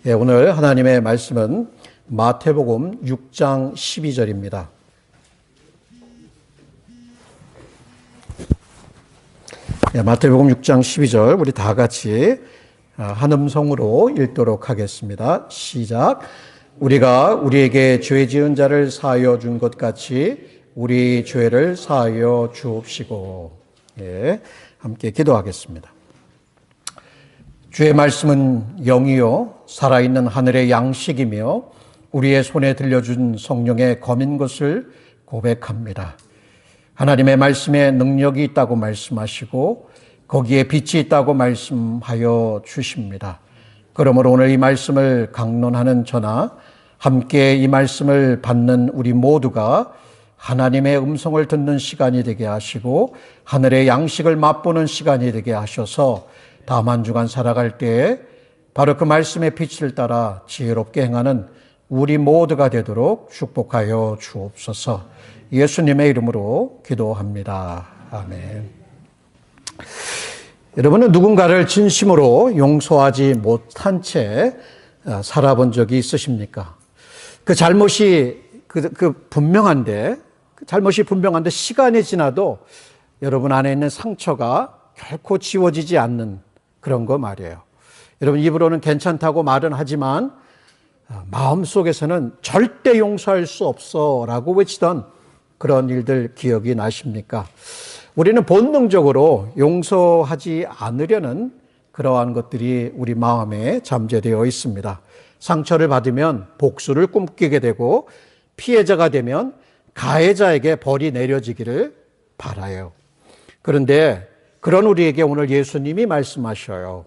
오늘 하나님의 말씀은 마태복음 6장 12절입니다. 마태복음 6장 12절 우리 다 같이 한 음성으로 읽도록 하겠습니다. 시작. 우리가 우리에게 죄 지은 자를 사하여 준 것 같이 우리 죄를 사하여 주옵시고. 함께 기도하겠습니다. 주의 말씀은 영이요 살아있는 하늘의 양식이며 우리의 손에 들려준 성령의 검인 것을 고백합니다. 하나님의 말씀에 능력이 있다고 말씀하시고 거기에 빛이 있다고 말씀하여 주십니다. 그러므로 오늘 이 말씀을 강론하는 저나 함께 이 말씀을 받는 우리 모두가 하나님의 음성을 듣는 시간이 되게 하시고 하늘의 양식을 맛보는 시간이 되게 하셔서 다음 한 주간 살아갈 때에 바로 그 말씀의 빛을 따라 지혜롭게 행하는 우리 모두가 되도록 축복하여 주옵소서. 예수님의 이름으로 기도합니다. 아멘. 여러분은 누군가를 진심으로 용서하지 못한 채 살아본 적이 있으십니까? 그 잘못이 분명한데 시간이 지나도 여러분 안에 있는 상처가 결코 지워지지 않는 그런 거 말이에요. 여러분 입으로는 괜찮다고 말은 하지만 마음속에서는 절대 용서할 수 없어 라고 외치던 그런 일들 기억이 나십니까? 우리는 본능적으로 용서하지 않으려는 그러한 것들이 우리 마음에 잠재되어 있습니다. 상처를 받으면 복수를 꿈꾸게 되고 피해자가 되면 가해자에게 벌이 내려지기를 바라요. 그런데 그런 우리에게 오늘 예수님이 말씀하셔요.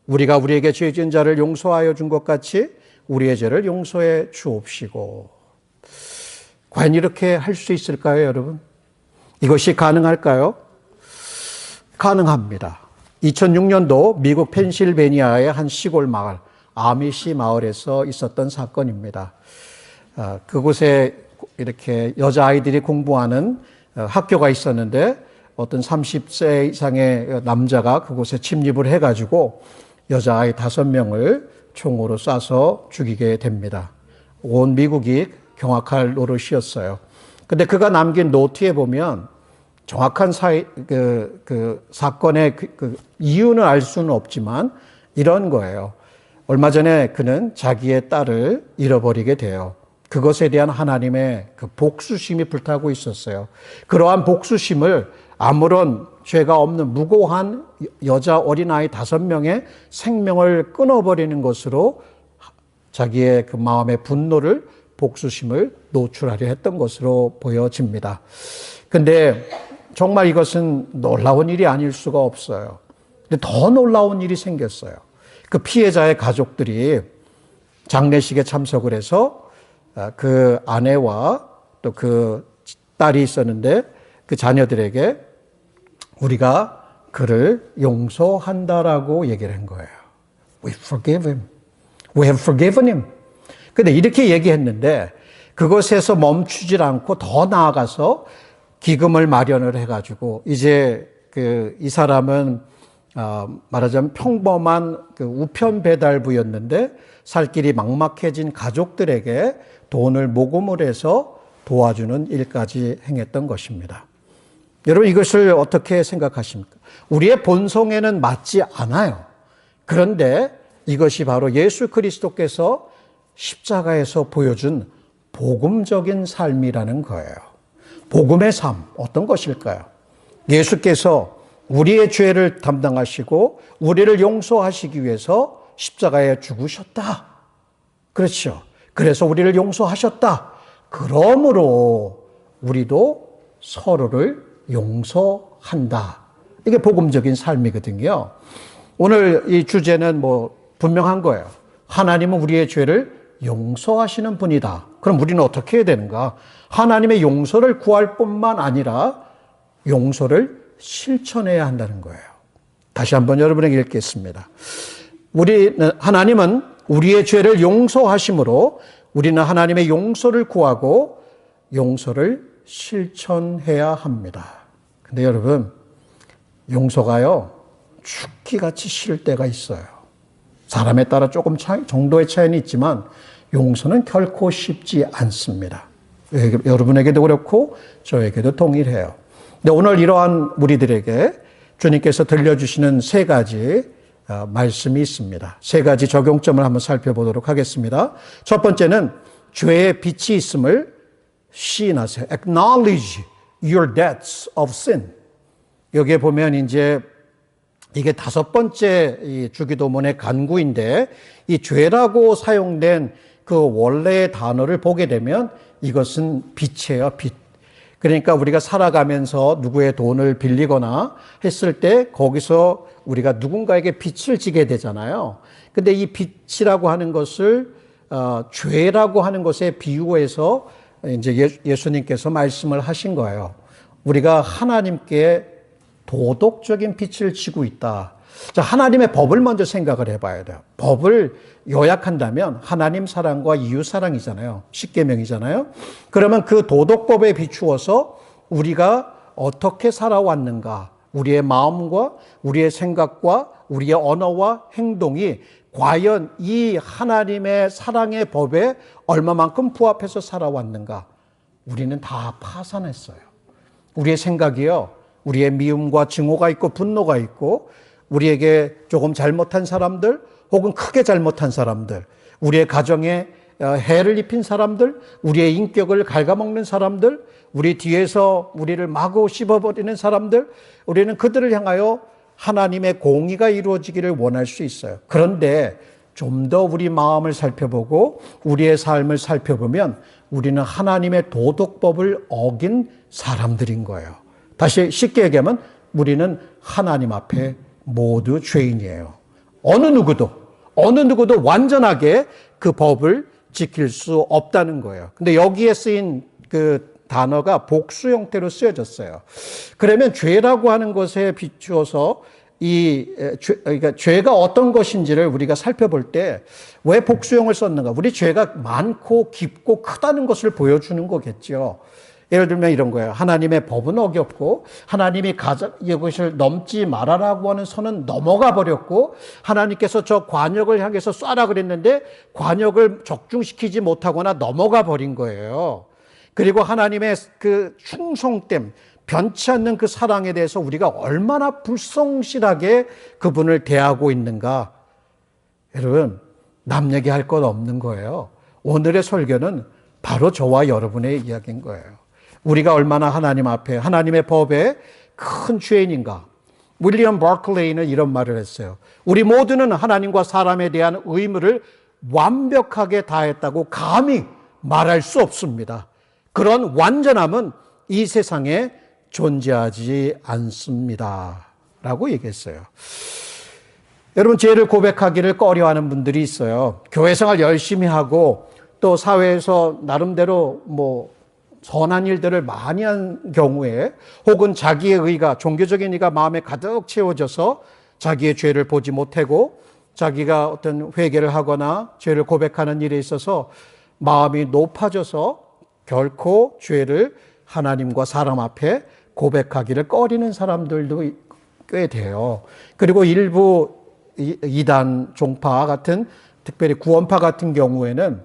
우리가 우리에게 죄 지은 자를 용서하여 준 것 같이 우리의 죄를 용서해 주옵시고. 과연 이렇게 할 수 있을까요, 여러분? 이것이 가능할까요? 가능합니다. 2006년도 미국 펜실베니아의 한 시골 마을, 아미시 마을에서 있었던 사건입니다. 그곳에 이렇게 여자아이들이 공부하는 학교가 있었는데 어떤 30세 이상의 남자가 그곳에 침입을 해가지고 여자아이 5명을 총으로 쏴서 죽이게 됩니다. 온 미국이 경악할 노릇이었어요. 근데 그가 남긴 노트에 보면 정확한 사건의 이유는 알 수는 없지만 이런 거예요. 얼마 전에 그는 자기의 딸을 잃어버리게 돼요. 그것에 대한 하나님의 그 복수심이 불타고 있었어요. 그러한 복수심을 아무런 죄가 없는 무고한 여자 어린아이 5명의 생명을 끊어버리는 것으로 자기의 그 마음의 분노를 복수심을 노출하려 했던 것으로 보여집니다. 근데 정말 이것은 놀라운 일이 아닐 수가 없어요. 근데 더 놀라운 일이 생겼어요. 그 피해자의 가족들이 장례식에 참석을 해서 그 아내와 또 그 딸이 있었는데 그 자녀들에게 우리가 그를 용서한다라고 얘기를 한 거예요. We forgive him. We have forgiven him. 근데 이렇게 얘기했는데 그것에서 멈추질 않고 더 나아가서 기금을 마련을 해가지고 이제 이 사람은 말하자면 평범한 우편 배달부였는데 살 길이 막막해진 가족들에게 돈을 모금을 해서 도와주는 일까지 행했던 것입니다. 여러분 이것을 어떻게 생각하십니까? 우리의 본성에는 맞지 않아요. 그런데 이것이 바로 예수 그리스도께서 십자가에서 보여준 복음적인 삶이라는 거예요. 복음의 삶, 어떤 것일까요? 예수께서 우리의 죄를 담당하시고 우리를 용서하시기 위해서 십자가에 죽으셨다. 그렇죠. 그래서 우리를 용서하셨다. 그러므로 우리도 서로를 용서한다. 이게 복음적인 삶이거든요. 오늘 이 주제는 분명한 거예요. 하나님은 우리의 죄를 용서하시는 분이다. 그럼 우리는 어떻게 해야 되는가? 하나님의 용서를 구할 뿐만 아니라 용서를 실천해야 한다는 거예요. 다시 한번 여러분에게 읽겠습니다. 하나님은 우리의 죄를 용서하심으로 우리는 하나님의 용서를 구하고 용서를 실천해야 합니다. 근데 여러분, 용서가요, 죽기같이 싫을 때가 있어요. 사람에 따라 조금 정도의 차이는 있지만 용서는 결코 쉽지 않습니다. 여러분에게도 그렇고 저에게도 동일해요. 근데 오늘 이러한 우리들에게 주님께서 들려주시는 세 가지 말씀이 있습니다. 세 가지 적용점을 한번 살펴보도록 하겠습니다. 첫 번째는 죄의 빛이 있음을 시인하세요. Acknowledge your debts of sin. 여기에 보면 이제 이게 다섯 번째 이 주기도문의 간구인데 이 죄라고 사용된 그 원래의 단어를 보게 되면 이것은 빛이에요, 빛. 그러니까 우리가 살아가면서 누구의 돈을 빌리거나 했을 때 거기서 우리가 누군가에게 빚을 지게 되잖아요. 근데 이 빚이라고 하는 것을 죄라고 하는 것에 비유해서 이제 예수님께서 말씀을 하신 거예요. 우리가 하나님께 도덕적인 빚을 지고 있다. 자, 하나님의 법을 먼저 생각을 해봐야 돼요. 법을 요약한다면 하나님 사랑과 이웃 사랑이잖아요. 십계명이잖아요. 그러면 그 도덕법에 비추어서 우리가 어떻게 살아왔는가, 우리의 마음과 우리의 생각과 우리의 언어와 행동이 과연 이 하나님의 사랑의 법에 얼마만큼 부합해서 살아왔는가, 우리는 다 파산했어요. 우리의 생각이요, 우리의 미움과 증오가 있고 분노가 있고, 우리에게 조금 잘못한 사람들 혹은 크게 잘못한 사람들, 우리의 가정에 해를 입힌 사람들, 우리의 인격을 갉아먹는 사람들, 우리 뒤에서 우리를 마구 씹어버리는 사람들, 우리는 그들을 향하여 하나님의 공의가 이루어지기를 원할 수 있어요. 그런데 좀 더 우리 마음을 살펴보고 우리의 삶을 살펴보면 우리는 하나님의 도덕법을 어긴 사람들인 거예요. 다시 쉽게 얘기하면 우리는 하나님 앞에 모두 죄인이에요. 어느 누구도 완전하게 그 법을 지킬 수 없다는 거예요. 근데 여기에 쓰인 그 단어가 복수 형태로 쓰여졌어요. 그러면 죄라고 하는 것에 비추어서 그러니까 죄가 어떤 것인지를 우리가 살펴볼 때 왜 복수형을 썼는가? 우리 죄가 많고 깊고 크다는 것을 보여주는 거겠죠. 예를 들면 이런 거예요. 하나님의 법은 어겼고 하나님이 이것을 넘지 말아라고 하는 선은 넘어가 버렸고 하나님께서 저 관역을 향해서 쏴라 그랬는데 관역을 적중시키지 못하거나 넘어가 버린 거예요. 그리고 하나님의 그 충성됨, 변치 않는 그 사랑에 대해서 우리가 얼마나 불성실하게 그분을 대하고 있는가. 여러분, 남 얘기할 것 없는 거예요. 오늘의 설교는 바로 저와 여러분의 이야기인 거예요. 우리가 얼마나 하나님 앞에 하나님의 법에 큰 죄인인가. 윌리엄 바클레이는 이런 말을 했어요. 우리 모두는 하나님과 사람에 대한 의무를 완벽하게 다했다고 감히 말할 수 없습니다. 그런 완전함은 이 세상에 존재하지 않습니다. 라고 얘기했어요. 여러분, 죄를 고백하기를 꺼려하는 분들이 있어요. 교회 생활 열심히 하고 또 사회에서 나름대로 선한 일들을 많이 한 경우에 혹은 자기의 의가, 종교적인 의가 마음에 가득 채워져서 자기의 죄를 보지 못하고 자기가 어떤 회개를 하거나 죄를 고백하는 일에 있어서 마음이 높아져서 결코 죄를 하나님과 사람 앞에 고백하기를 꺼리는 사람들도 꽤 돼요. 그리고 일부 이단 종파 같은, 특별히 구원파 같은 경우에는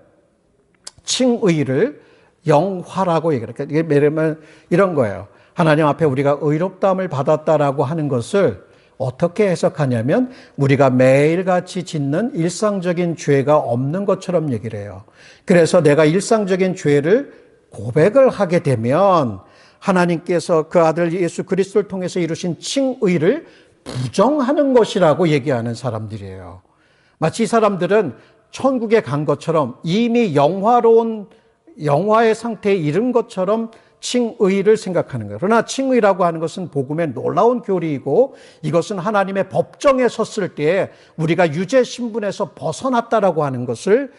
칭의를 영화라고 얘기해요. 그러니까 예를 들면 이런 거예요. 하나님 앞에 우리가 의롭다함을 받았다라고 하는 것을 어떻게 해석하냐면 우리가 매일같이 짓는 일상적인 죄가 없는 것처럼 얘기를 해요. 그래서 내가 일상적인 죄를 고백을 하게 되면 하나님께서 그 아들 예수 그리스도를 통해서 이루신 칭의를 부정하는 것이라고 얘기하는 사람들이에요. 마치 이 사람들은 천국에 간 것처럼 이미 영화의 상태에 이른 것처럼 칭의를 생각하는 거예요. 그러나 칭의라고 하는 것은 복음의 놀라운 교리이고 이것은 하나님의 법정에 섰을 때 우리가 유죄 신분에서 벗어났다라고 하는 것을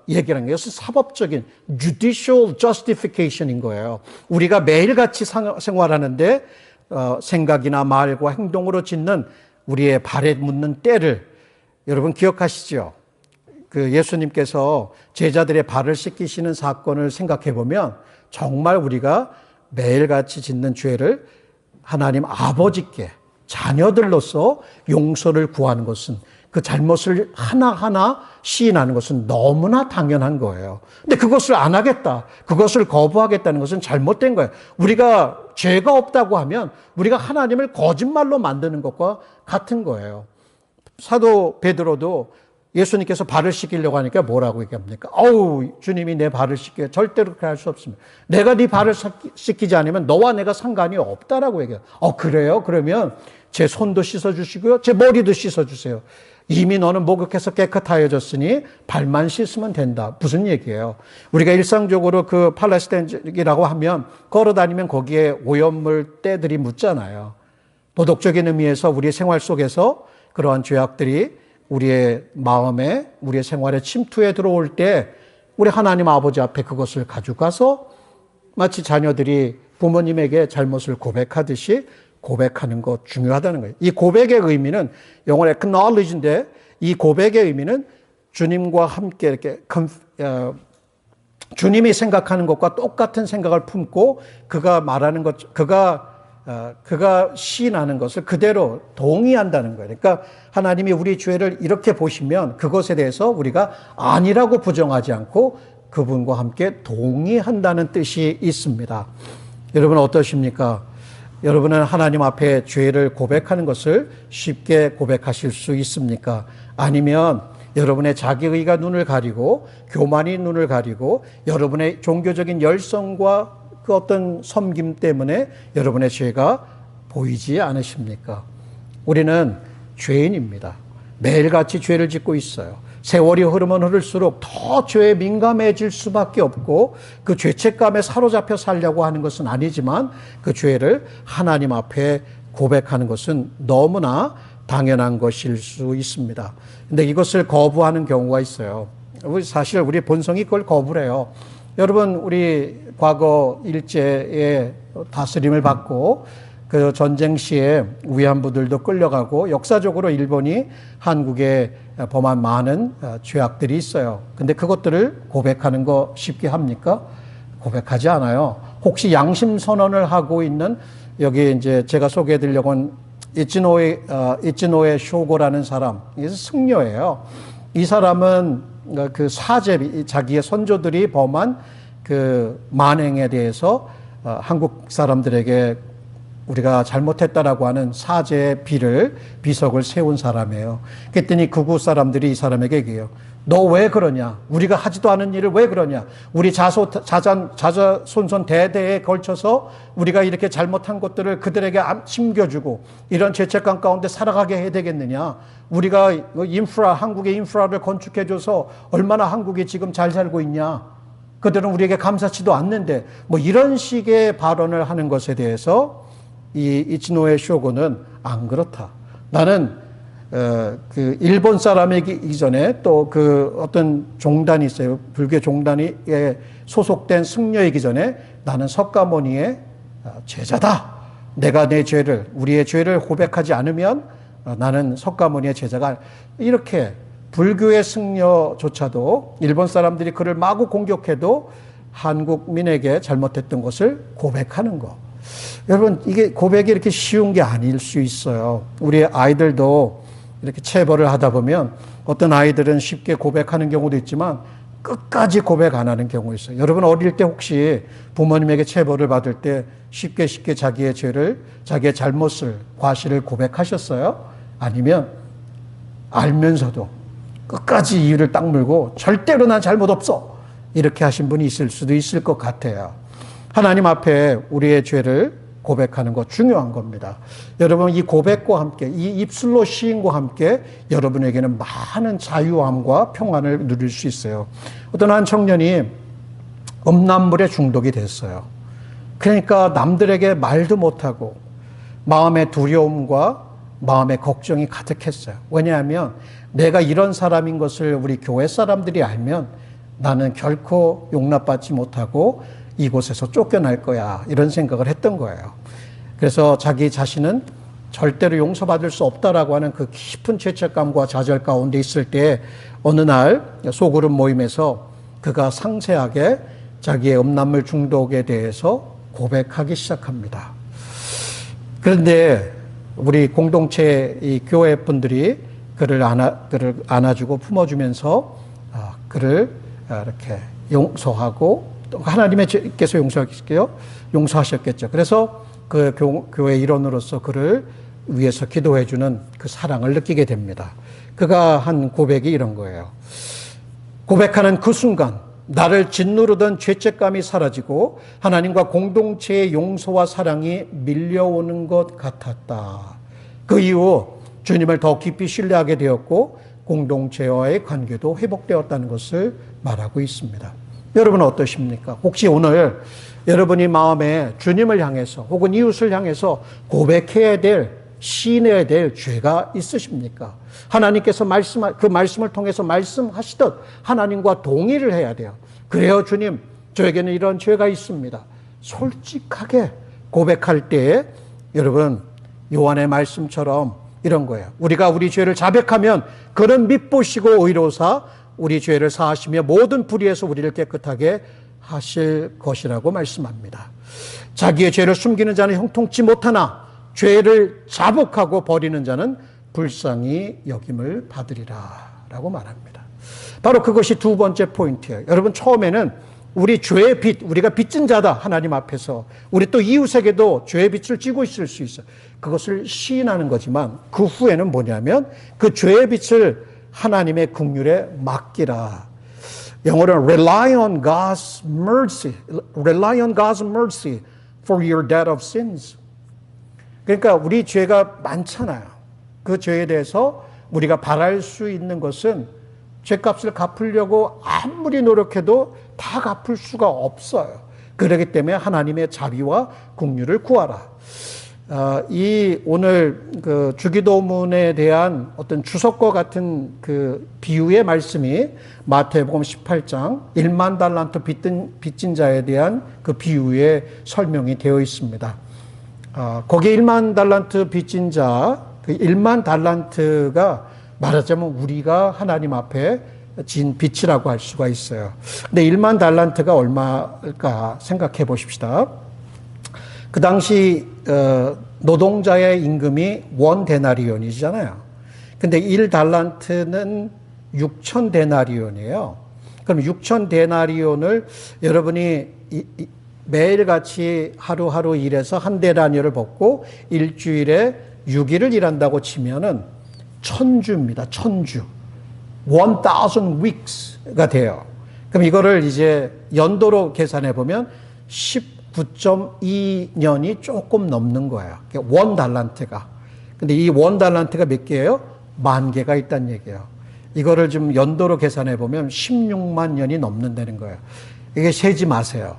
얘기하는 거예요. 이것은 사법적인 judicial justification인 거예요. 우리가 매일같이 생활하는데 생각이나 말과 행동으로 짓는 우리의 발에 묻는 때를 여러분 기억하시죠? 그 예수님께서 제자들의 발을 씻기시는 사건을 생각해 보면 정말 우리가 매일같이 짓는 죄를 하나님 아버지께 자녀들로서 용서를 구하는 것은 그 잘못을 하나하나 시인하는 것은 너무나 당연한 거예요. 근데 그것을 안 하겠다, 그것을 거부하겠다는 것은 잘못된 거예요. 우리가 죄가 없다고 하면 우리가 하나님을 거짓말로 만드는 것과 같은 거예요. 사도 베드로도 예수님께서 발을 씻기려고 하니까 뭐라고 얘기합니까? 어우, 주님이 내 발을 씻겨요. 절대로 그렇게 할 수 없습니다. 내가 네 발을 씻기지 않으면 너와 내가 상관이 없다라고 얘기해요. 그래요? 그러면 제 손도 씻어주시고요, 제 머리도 씻어주세요. 이미 너는 목욕해서 깨끗하여졌으니 발만 씻으면 된다. 무슨 얘기예요? 우리가 일상적으로 그 팔레스타인이라고 하면 걸어다니면 거기에 오염물 때들이 묻잖아요. 도덕적인 의미에서 우리의 생활 속에서 그러한 죄악들이 우리의 마음에, 우리의 생활에 침투해 들어올 때 우리 하나님 아버지 앞에 그것을 가져가서 마치 자녀들이 부모님에게 잘못을 고백하듯이 고백하는 것 중요하다는 거예요. 이 고백의 의미는 영어로 acknowledge인데, 이 고백의 의미는 주님과 함께 이렇게 주님이 생각하는 것과 똑같은 생각을 품고 그가 말하는 것, 그가 시인하는 것을 그대로 동의한다는 거예요. 그러니까 하나님이 우리 죄를 이렇게 보시면 그것에 대해서 우리가 아니라고 부정하지 않고 그분과 함께 동의한다는 뜻이 있습니다. 여러분 어떠십니까? 여러분은 하나님 앞에 죄를 고백하는 것을 쉽게 고백하실 수 있습니까? 아니면 여러분의 자기의가 눈을 가리고 교만이 눈을 가리고 여러분의 종교적인 열성과 그 어떤 섬김 때문에 여러분의 죄가 보이지 않으십니까? 우리는 죄인입니다. 매일같이 죄를 짓고 있어요. 세월이 흐르면 흐를수록 더 죄에 민감해질 수밖에 없고 그 죄책감에 사로잡혀 살려고 하는 것은 아니지만 그 죄를 하나님 앞에 고백하는 것은 너무나 당연한 것일 수 있습니다. 근데 이것을 거부하는 경우가 있어요. 사실 우리 본성이 그걸 거부를 해요. 여러분, 우리 과거 일제의 다스림을 받고 그 전쟁 시에 위안부들도 끌려가고 역사적으로 일본이 한국에 범한 많은 죄악들이 있어요. 근데 그것들을 고백하는 거 쉽게 합니까? 고백하지 않아요. 혹시 양심 선언을 하고 있는, 여기 이제 제가 소개해 드리려고 한 이치노에 쇼고라는 사람, 이 승려예요. 이 사람은 그 사제, 자기의 선조들이 범한 그 만행에 대해서 한국 사람들에게 우리가 잘못했다라고 하는 사죄의 비석을 세운 사람이에요. 그랬더니 극우 사람들이 이 사람에게 얘기해요. 너 왜 그러냐? 우리가 하지도 않은 일을 왜 그러냐? 우리 자자손손 대대에 걸쳐서 우리가 이렇게 잘못한 것들을 그들에게 심겨주고 이런 죄책감 가운데 살아가게 해야 되겠느냐? 우리가 한국의 인프라를 건축해줘서 얼마나 한국이 지금 잘 살고 있냐? 그들은 우리에게 감사치도 않는데, 뭐 이런 식의 발언을 하는 것에 대해서 이 이치노에 쇼고는 안 그렇다. 나는 그 일본 사람이기 전에 또 그 어떤 종단이 있어요. 불교 종단에 소속된 승려이기 전에 나는 석가모니의 제자다. 내가 내 죄를, 우리의 죄를 고백하지 않으면 나는 석가모니의 제자가, 이렇게 불교의 승려조차도 일본 사람들이 그를 마구 공격해도 한국민에게 잘못했던 것을 고백하는 것. 여러분, 이게 고백이 이렇게 쉬운 게 아닐 수 있어요. 우리 아이들도 이렇게 체벌을 하다 보면 어떤 아이들은 쉽게 고백하는 경우도 있지만 끝까지 고백 안 하는 경우 있어요. 여러분 어릴 때 혹시 부모님에게 체벌을 받을 때 쉽게 자기의 죄를, 자기의 잘못을, 과실을 고백하셨어요? 아니면 알면서도 끝까지 이유를 딱 물고 절대로 난 잘못 없어, 이렇게 하신 분이 있을 수도 있을 것 같아요. 하나님 앞에 우리의 죄를 고백하는 것 중요한 겁니다. 여러분, 이 고백과 함께, 이 입술로 시인과 함께 여러분에게는 많은 자유함과 평안을 누릴 수 있어요. 어떤 한 청년이 음란물에 중독이 됐어요. 그러니까 남들에게 말도 못하고 마음의 두려움과 마음의 걱정이 가득했어요. 왜냐하면 내가 이런 사람인 것을 우리 교회 사람들이 알면 나는 결코 용납받지 못하고 이곳에서 쫓겨날 거야, 이런 생각을 했던 거예요. 그래서 자기 자신은 절대로 용서받을 수 없다라고 하는 그 깊은 죄책감과 좌절 가운데 있을 때 어느 날 소그룹 모임에서 그가 상세하게 자기의 음란물 중독에 대해서 고백하기 시작합니다. 그런데 우리 공동체 이 교회 분들이 그를 안아주고 품어주면서 그를 이렇게 용서하고, 또 하나님께서 용서하셨겠죠. 그래서 그 교회 일원으로서 그를 위해서 기도해주는 그 사랑을 느끼게 됩니다. 그가 한 고백이 이런 거예요. 고백하는 그 순간 나를 짓누르던 죄책감이 사라지고 하나님과 공동체의 용서와 사랑이 밀려오는 것 같았다. 그 이후 주님을 더 깊이 신뢰하게 되었고 공동체와의 관계도 회복되었다는 것을 말하고 있습니다. 여러분은 어떠십니까? 혹시 오늘 여러분이 마음에 주님을 향해서 혹은 이웃을 향해서 고백해야 될, 시인해야 될 죄가 있으십니까? 하나님께서 그 말씀을 통해서 말씀하시듯 하나님과 동의를 해야 돼요. 그래요, 주님, 저에게는 이런 죄가 있습니다. 솔직하게 고백할 때에 여러분, 요한의 말씀처럼 이런 거예요. 우리가 우리 죄를 자백하면 그는 밉보시고 의로사 우리 죄를 사하시며 모든 불의에서 우리를 깨끗하게 하실 것이라고 말씀합니다. 자기의 죄를 숨기는 자는 형통치 못하나 죄를 자복하고 버리는 자는 불쌍히 여김을 받으리라 라고 말합니다. 바로 그것이 두 번째 포인트예요. 여러분, 처음에는 우리 죄의 빚, 우리가 빚진 자다 하나님 앞에서, 우리 또 이웃에게도 죄의 빚을 지고 있을 수 있어요. 그것을 시인하는 거지만 그 후에는 뭐냐면 그 죄의 빚을 하나님의 긍휼에 맡기라. 영어로는 rely on God's mercy, rely on God's mercy for your debt of sins. 그러니까 우리 죄가 많잖아요. 그 죄에 대해서 우리가 바랄 수 있는 것은 죄값을 갚으려고 아무리 노력해도 다 갚을 수가 없어요. 그렇기 때문에 하나님의 자비와 긍휼을 구하라. 이 오늘 그 주기도문에 대한 어떤 주석과 같은 그 비유의 말씀이 마태복음 18장 1만 달란트 빚진 자에 대한 그 비유에 설명이 되어 있습니다. 거기 1만 달란트 빚진 자, 그 1만 달란트가 말하자면 우리가 하나님 앞에 진 빚이라고 할 수가 있어요. 근데 1만 달란트가 얼마일까 생각해 보십시다. 그 당시 노동자의 임금이 원 데나리온이잖아요. 근데 1달란트는 6천 데나리온이에요. 그럼 6천 데나리온을 여러분이 매일같이 하루하루 일해서 한 데나리온을 받고 일주일에 6일을 일한다고 치면은 1000주입니다. 1000주. 1000 weeks가 돼요. 그럼 이거를 이제 연도로 계산해 보면 19.2년이 조금 넘는 거예요. 원 달란트가. 근데 이 원 달란트가 몇 개예요? 10,000개가 있다는 얘기예요. 이거를 좀 연도로 계산해 보면 16만 년이 넘는다는 거예요. 이게 세지 마세요.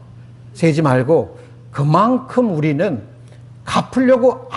세지 말고 그만큼 우리는 갚으려고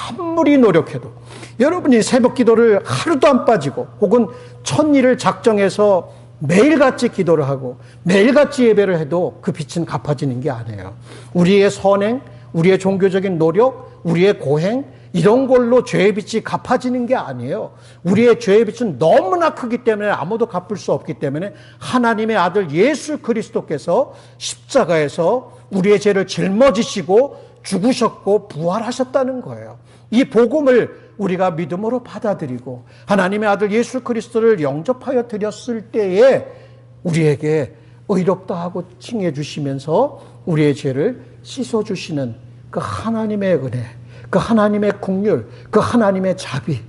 아무리 노력해도, 여러분이 새벽 기도를 하루도 안 빠지고 혹은 천일을 작정해서 매일같이 기도를 하고 매일같이 예배를 해도 그 빚은 갚아지는 게 아니에요. 우리의 선행, 우리의 종교적인 노력, 우리의 고행, 이런 걸로 죄의 빚이 갚아지는 게 아니에요. 우리의 죄의 빚은 너무나 크기 때문에 아무도 갚을 수 없기 때문에 하나님의 아들 예수 그리스도께서 십자가에서 우리의 죄를 짊어지시고 죽으셨고 부활하셨다는 거예요. 이 복음을 우리가 믿음으로 받아들이고 하나님의 아들 예수 그리스도를 영접하여 드렸을 때에 우리에게 의롭다 하고 칭해 주시면서 우리의 죄를 씻어 주시는 그 하나님의 은혜, 그 하나님의 긍휼, 그 하나님의 자비.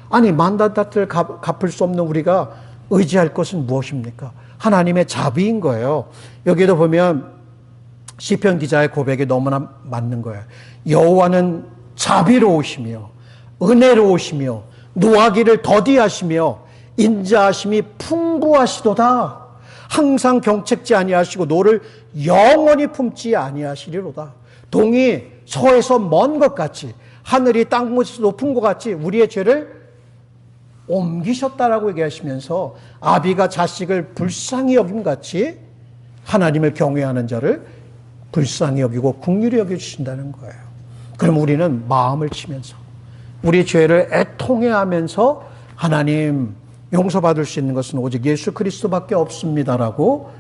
아니, 만달란트를 갚을 수 없는 우리가 의지할 것은 무엇입니까? 하나님의 자비인 거예요. 여기도 보면 시편 기자의 고백이 너무나 맞는 거예요. 여호와는 자비로우시며 은혜로우시며 노하기를 더디하시며 인자하심이 풍부하시도다. 항상 경책지 아니하시고 노를 영원히 품지 아니하시리로다. 동이 서에서 먼 것 같이, 하늘이 땅에서 높은 것 같이 우리의 죄를 옮기셨다라고 얘기하시면서 아비가 자식을 불쌍히 여김같이 하나님을 경외하는 자를 불쌍히 여기고 긍휼히 여겨주신다는 거예요. 그럼 우리는 마음을 치면서 우리 죄를 애통해하면서 하나님, 용서받을 수 있는 것은 오직 예수 그리스도밖에 없습니다라고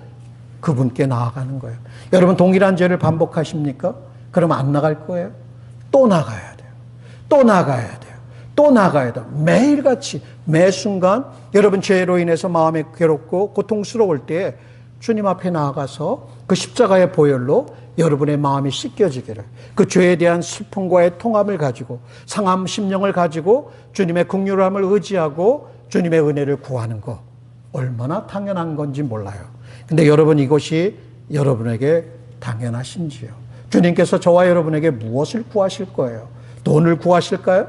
그분께 나아가는 거예요. 여러분, 동일한 죄를 반복하십니까? 그러면 안 나갈 거예요. 또 나가야 돼요. 또 나가야 돼요. 또 나가야 돼. 매일같이 매 순간 여러분 죄로 인해서 마음이 괴롭고 고통스러울 때 주님 앞에 나아가서 그 십자가의 보혈로 여러분의 마음이 씻겨지기를, 그 죄에 대한 슬픔과의 통함을 가지고 상함 심령을 가지고 주님의 긍휼함을 의지하고 주님의 은혜를 구하는 거 얼마나 당연한 건지 몰라요. 근데 여러분, 이것이 여러분에게 당연하신지요? 주님께서 저와 여러분에게 무엇을 구하실 거예요? 돈을 구하실까요?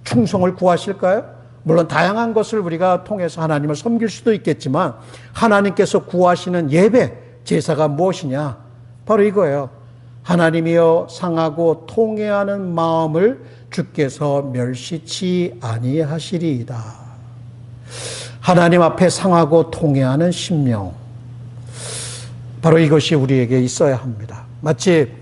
충성을 구하실까요? 물론 다양한 것을 우리가 통해서 하나님을 섬길 수도 있겠지만 하나님께서 구하시는 예배, 제사가 무엇이냐? 바로 이거예요. 하나님이여 상하고 통회하는 마음을 주께서 멸시치 아니하시리이다. 하나님 앞에 상하고 통회하는 심령, 바로 이것이 우리에게 있어야 합니다. 마치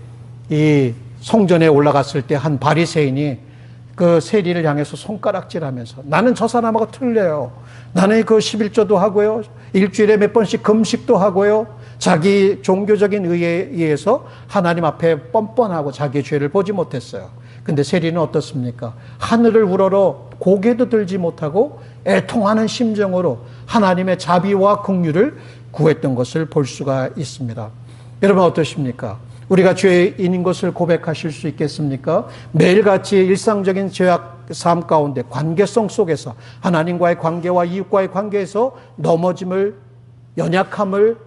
이 성전에 올라갔을 때 한 바리새인이 그 세리를 향해서 손가락질하면서 나는 저 사람하고 틀려요. 나는 그 11조도 하고요. 일주일에 몇 번씩 금식도 하고요. 자기 종교적인 의에 의해서 하나님 앞에 뻔뻔하고 자기의 죄를 보지 못했어요. 근데 세리는 어떻습니까? 하늘을 우러러 고개도 들지 못하고 애통하는 심정으로 하나님의 자비와 긍휼을 구했던 것을 볼 수가 있습니다. 여러분 어떠십니까? 우리가 죄인인 것을 고백하실 수 있겠습니까? 매일같이 일상적인 죄악 삶 가운데 관계성 속에서 하나님과의 관계와 이웃과의 관계에서 넘어짐을, 연약함을,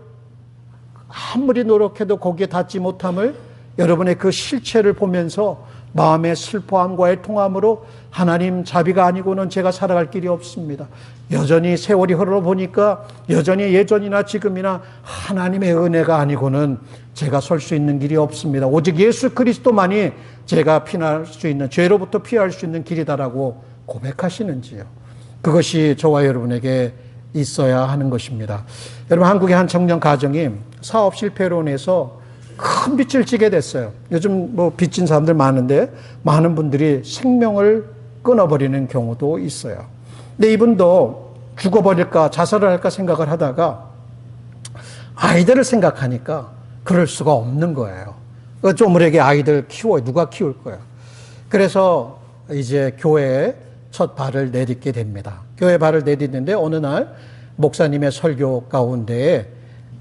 아무리 노력해도 거기에 닿지 못함을, 여러분의 그 실체를 보면서 마음의 슬퍼함과 애통함으로 하나님 자비가 아니고는 제가 살아갈 길이 없습니다. 여전히 세월이 흘러보니까 여전히 예전이나 지금이나 하나님의 은혜가 아니고는 제가 설 수 있는 길이 없습니다. 오직 예수 그리스도만이 제가 피할 수 있는, 죄로부터 피할 수 있는 길이다라고 고백하시는지요? 그것이 저와 여러분에게 있어야 하는 것입니다. 여러분, 한국의 한 청년 가정이 사업 실패로 인해서 큰 빚을 지게 됐어요. 요즘 뭐 빚진 사람들 많은데 많은 분들이 생명을 끊어버리는 경우도 있어요. 근데 이분도 죽어버릴까 자살을 할까 생각을 하다가 아이들을 생각하니까 그럴 수가 없는 거예요. 쪼물에게 아이들 키워요. 누가 키울 거예요? 그래서 이제 교회에 첫 발을 내딛게 됩니다. 교회에 발을 내딛는데 어느 날 목사님의 설교 가운데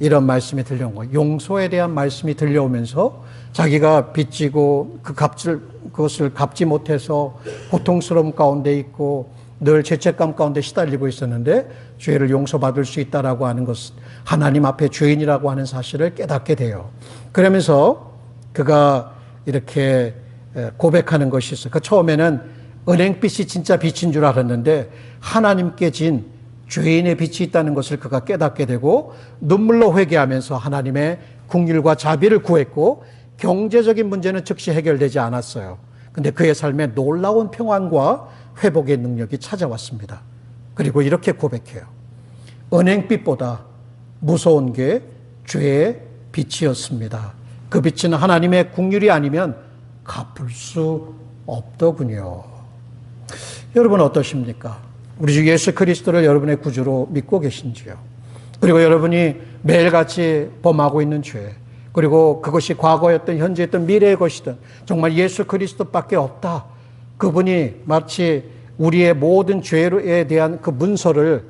이런 말씀이 들려온 거예요. 용서에 대한 말씀이 들려오면서 자기가 빚지고 그것을 갚지 못해서 고통스러움 가운데 있고 늘 죄책감 가운데 시달리고 있었는데 죄를 용서받을 수 있다라고 하는 것은 하나님 앞에 죄인이라고 하는 사실을 깨닫게 돼요. 그러면서 그가 이렇게 고백하는 것이 있어요. 그 처음에는 은행빚이 진짜 빚인 줄 알았는데 하나님께 진 죄인의 빛이 있다는 것을 그가 깨닫게 되고 눈물로 회개하면서 하나님의 긍휼과 자비를 구했고 경제적인 문제는 즉시 해결되지 않았어요. 근데 그의 삶에 놀라운 평안과 회복의 능력이 찾아왔습니다. 그리고 이렇게 고백해요. 은행빚보다 무서운 게 죄의 빚이었습니다. 그 빚은 하나님의 긍휼이 아니면 갚을 수 없더군요. 여러분 어떠십니까? 우리 주 예수 그리스도를 여러분의 구주로 믿고 계신지요? 그리고 여러분이 매일같이 범하고 있는 죄, 그리고 그것이 과거였든 현재였든 미래의 것이든 정말 예수 그리스도밖에 없다. 그분이 마치 우리의 모든 죄에 대한 그 문서를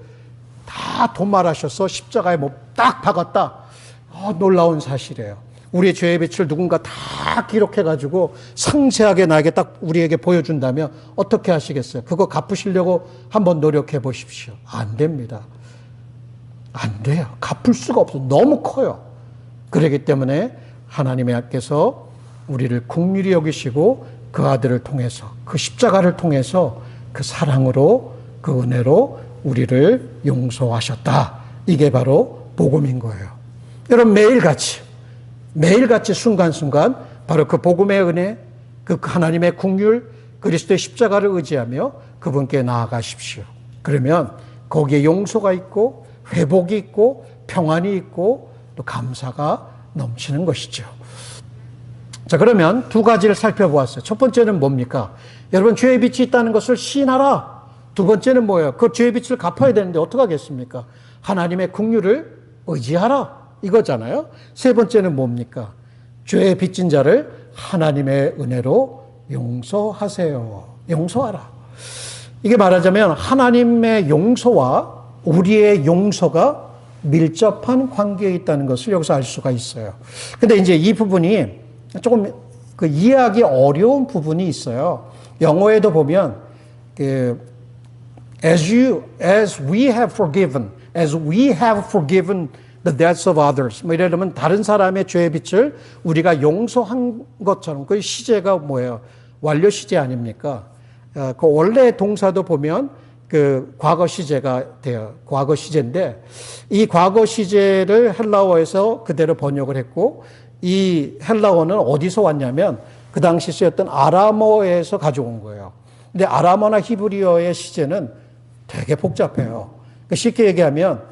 다 도말하셔서 십자가에 딱 박았다. 놀라운 사실이에요. 우리의 죄의 빛을 누군가 다 기록해가지고 상세하게 나에게 딱 우리에게 보여준다면 어떻게 하시겠어요? 그거 갚으시려고 한번 노력해 보십시오. 안 됩니다. 안 돼요. 갚을 수가 없어요. 너무 커요. 그렇기 때문에 하나님께서 우리를 긍휼히 여기시고 그 아들을 통해서, 그 십자가를 통해서 그 사랑으로, 그 은혜로 우리를 용서하셨다. 이게 바로 복음인 거예요. 여러분 매일같이 순간순간 바로 그 복음의 은혜, 그 하나님의 긍휼, 그리스도의 십자가를 의지하며 그분께 나아가십시오. 그러면 거기에 용서가 있고 회복이 있고 평안이 있고 또 감사가 넘치는 것이죠. 자, 그러면 두 가지를 살펴보았어요. 첫 번째는 뭡니까? 여러분, 죄의 빛이 있다는 것을 시인하라. 두 번째는 뭐예요? 그 죄의 빛을 갚아야 되는데 어떻게 하겠습니까? 하나님의 긍휼을 의지하라. 이거잖아요. 세 번째는 뭡니까? 죄의 빚진 자를 하나님의 은혜로 용서하세요. 용서하라. 이게 말하자면 하나님의 용서와 우리의 용서가 밀접한 관계에 있다는 것을 여기서 알 수가 있어요. 근데 이제 이 부분이 조금 그 이해하기 어려운 부분이 있어요. 영어에도 보면 as we have forgiven the debts of others. 뭐 이러면 다른 사람의 죄의 빚을 우리가 용서한 것처럼 그 시제가 뭐예요? 완료 시제 아닙니까? 그 원래 동사도 보면 그 과거 시제가 돼요. 과거 시제인데 이 과거 시제를 헬라어에서 그대로 번역을 했고 이 헬라어는 어디서 왔냐면 그 당시 쓰였던 아람어에서 가져온 거예요. 근데 아람어나 히브리어의 시제는 되게 복잡해요. 쉽게 얘기하면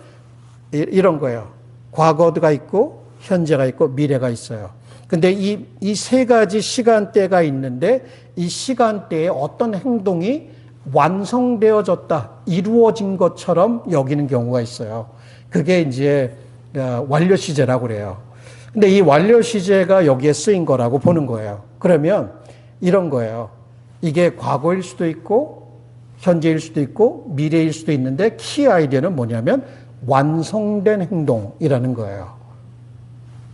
이런 거예요. 과거가 있고 현재가 있고 미래가 있어요. 근데 이 세 가지 시간대가 있는데 이 시간대에 어떤 행동이 완성되어졌다, 이루어진 것처럼 여기는 경우가 있어요. 그게 이제 완료 시제라고 그래요. 근데 이 완료 시제가 여기에 쓰인 거라고 보는 거예요. 그러면 이런 거예요. 이게 과거일 수도 있고 현재일 수도 있고 미래일 수도 있는데 키 아이디어는 뭐냐면 완성된 행동이라는 거예요.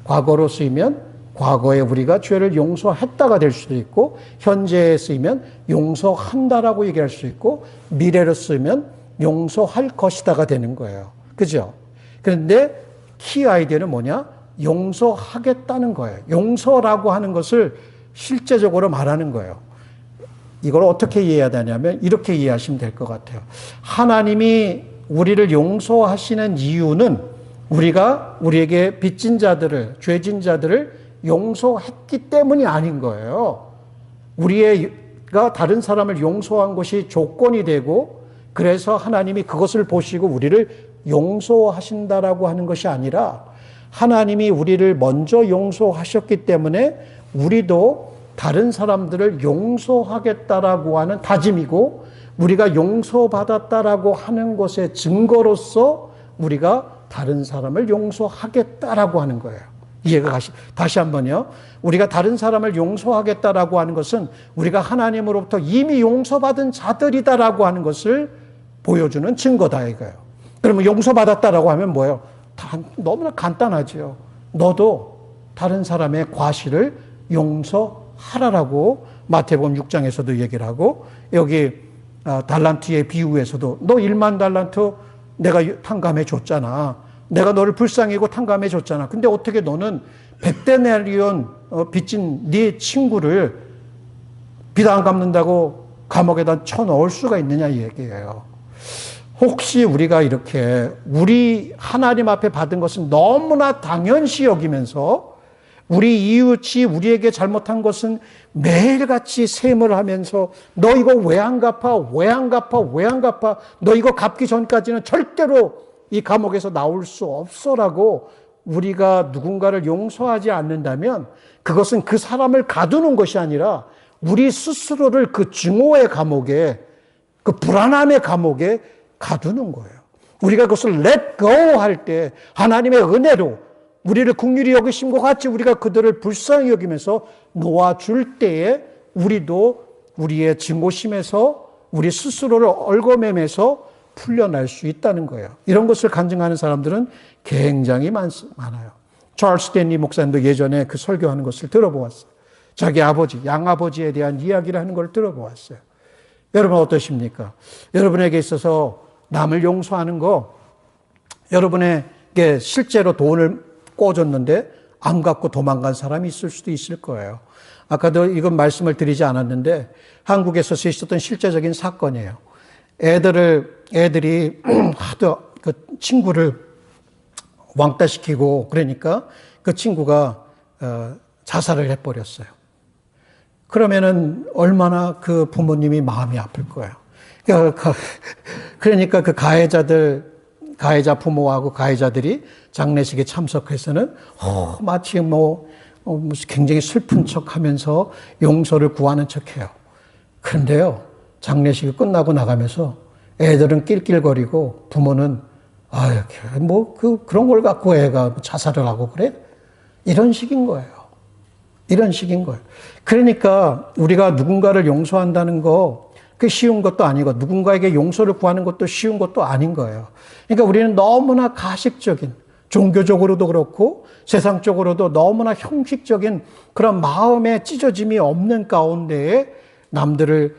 과거로 쓰이면 과거에 우리가 죄를 용서했다가 될 수도 있고 현재에 쓰이면 용서한다라고 얘기할 수 있고 미래로 쓰면 용서할 것이다가 되는 거예요. 그죠? 그런데 키 아이디어는 뭐냐? 용서하겠다는 거예요. 용서라고 하는 것을 실제적으로 말하는 거예요. 이걸 어떻게 이해해야 되냐면 이렇게 이해하시면 될 것 같아요. 하나님이 우리를 용서하시는 이유는 우리가 우리에게 빚진 자들을, 죄진 자들을 용서했기 때문이 아닌 거예요. 우리가 다른 사람을 용서한 것이 조건이 되고 그래서 하나님이 그것을 보시고 우리를 용서하신다라고 하는 것이 아니라 하나님이 우리를 먼저 용서하셨기 때문에 우리도 다른 사람들을 용서하겠다라고 하는 다짐이고 우리가 용서받았다라고 하는 것의 증거로서 우리가 다른 사람을 용서하겠다라고 하는 거예요. 이해가 다시 한번요. 우리가 다른 사람을 용서하겠다라고 하는 것은 우리가 하나님으로부터 이미 용서받은 자들이다라고 하는 것을 보여주는 증거다 이거예요. 그러면 용서받았다라고 하면 뭐예요? 너무나 간단하죠. 너도 다른 사람의 과실을 용서하라라고 마태복음 6장에서도 얘기를 하고 여기 달란트의 비유에서도 너 1만 달란트 내가 탕감해 줬잖아. 내가 너를 불쌍히고 탕감해 줬잖아. 근데 어떻게 너는 100데나리온 빚진 네 친구를 빚 안 갚는다고 감옥에다 쳐넣을 수가 있느냐 이 얘기예요. 혹시 우리가 이렇게 우리 하나님 앞에 받은 것은 너무나 당연시 여기면서 우리 이웃이 우리에게 잘못한 것은 매일같이 셈을 하면서 너 이거 왜 안 갚아? 왜 안 갚아? 왜 안 갚아? 너 이거 갚기 전까지는 절대로 이 감옥에서 나올 수 없어라고 우리가 누군가를 용서하지 않는다면 그것은 그 사람을 가두는 것이 아니라 우리 스스로를 그 증오의 감옥에 그 불안함의 감옥에 가두는 거예요. 우리가 그것을 let go 할 때 하나님의 은혜로 우리를 긍휼히 여기심과 같이 우리가 그들을 불쌍히 여기면서 놓아줄 때에 우리도 우리의 증오심에서 우리 스스로를 얽어매면서 풀려날 수 있다는 거예요. 이런 것을 간증하는 사람들은 굉장히 많아요. 찰스 스탠리 목사님도 예전에 그 설교하는 것을 들어보았어요. 자기 아버지, 양아버지에 대한 이야기를 하는 걸 들어보았어요. 여러분 어떠십니까? 여러분에게 있어서 남을 용서하는 거 여러분에게 실제로 돈을 꿔줬는데 안 갖고 도망간 사람이 있을 수도 있을 거예요. 아까도 이건 말씀을 드리지 않았는데 한국에서 있었던 실제적인 사건이에요. 애들이 하도 그 친구를 왕따시키고 그러니까 그 친구가 자살을 해버렸어요. 그러면은 얼마나 그 부모님이 마음이 아플 거예요. 그러니까 그 가해자 부모하고 가해자들이 장례식에 참석해서는 마치 무슨 굉장히 슬픈 척하면서 용서를 구하는 척해요. 그런데요, 장례식이 끝나고 나가면서 애들은 낄낄거리고 부모는 그런 걸 갖고 애가 자살을 하고 그래? 이런 식인 거예요. 이런 식인 거예요. 그러니까 우리가 누군가를 용서한다는 거 그게 쉬운 것도 아니고 누군가에게 용서를 구하는 것도 쉬운 것도 아닌 거예요. 그러니까 우리는 너무나 가식적인, 종교적으로도 그렇고 세상적으로도 너무나 형식적인 그런 마음의 찢어짐이 없는 가운데에 남들을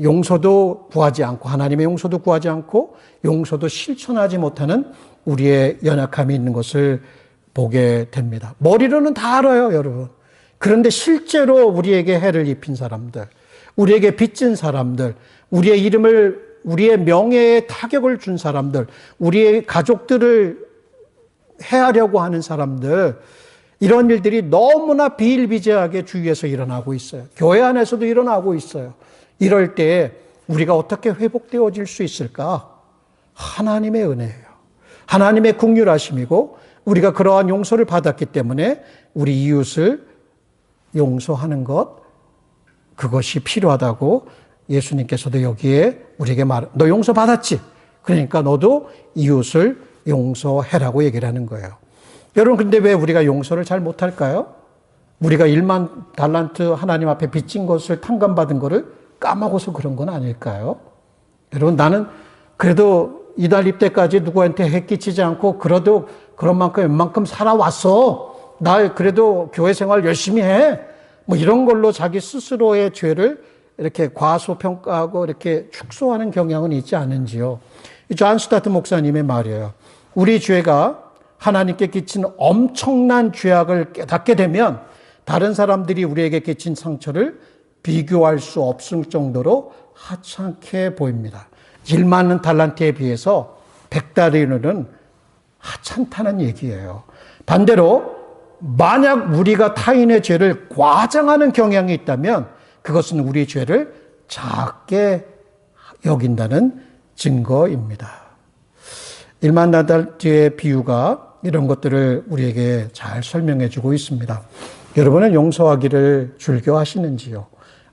용서도 구하지 않고 하나님의 용서도 구하지 않고 용서도 실천하지 못하는 우리의 연약함이 있는 것을 보게 됩니다. 머리로는 다 알아요, 여러분. 그런데 실제로 우리에게 해를 입힌 사람들, 우리에게 빚진 사람들, 우리의 이름을, 우리의 명예에 타격을 준 사람들, 우리의 가족들을 해하려고 하는 사람들, 이런 일들이 너무나 비일비재하게 주위에서 일어나고 있어요. 교회 안에서도 일어나고 있어요. 이럴 때 우리가 어떻게 회복되어질 수 있을까? 하나님의 은혜예요. 하나님의 긍휼하심이고 우리가 그러한 용서를 받았기 때문에 우리 이웃을 용서하는 것, 그것이 필요하다고 예수님께서도 여기에 우리에게 너 용서 받았지? 그러니까 너도 이웃을 용서해라고 얘기를 하는 거예요. 여러분, 근데 왜 우리가 용서를 잘 못할까요? 우리가 1만 달란트 하나님 앞에 빚진 것을 탕감받은 것을 까먹어서 그런 건 아닐까요? 여러분, 나는 그래도 이달 입대까지 누구한테 해 끼치지 않고 그래도 그런 만큼 웬만큼 살아왔어. 나 그래도 교회 생활 열심히 해. 뭐 이런 걸로 자기 스스로의 죄를 이렇게 과소평가하고 이렇게 축소하는 경향은 있지 않은지요. 존 스타트 목사님의 말이에요. 우리 죄가 하나님께 끼친 엄청난 죄악을 깨닫게 되면 다른 사람들이 우리에게 끼친 상처를 비교할 수 없을 정도로 하찮게 보입니다. 1만 달란트에 비해서 100달러는 하찮다는 얘기예요. 반대로 만약 우리가 타인의 죄를 과장하는 경향이 있다면 그것은 우리의 죄를 작게 여긴다는 증거입니다. 1만 달란트의 비유가 이런 것들을 우리에게 잘 설명해 주고 있습니다. 여러분은 용서하기를 즐겨하시는지요?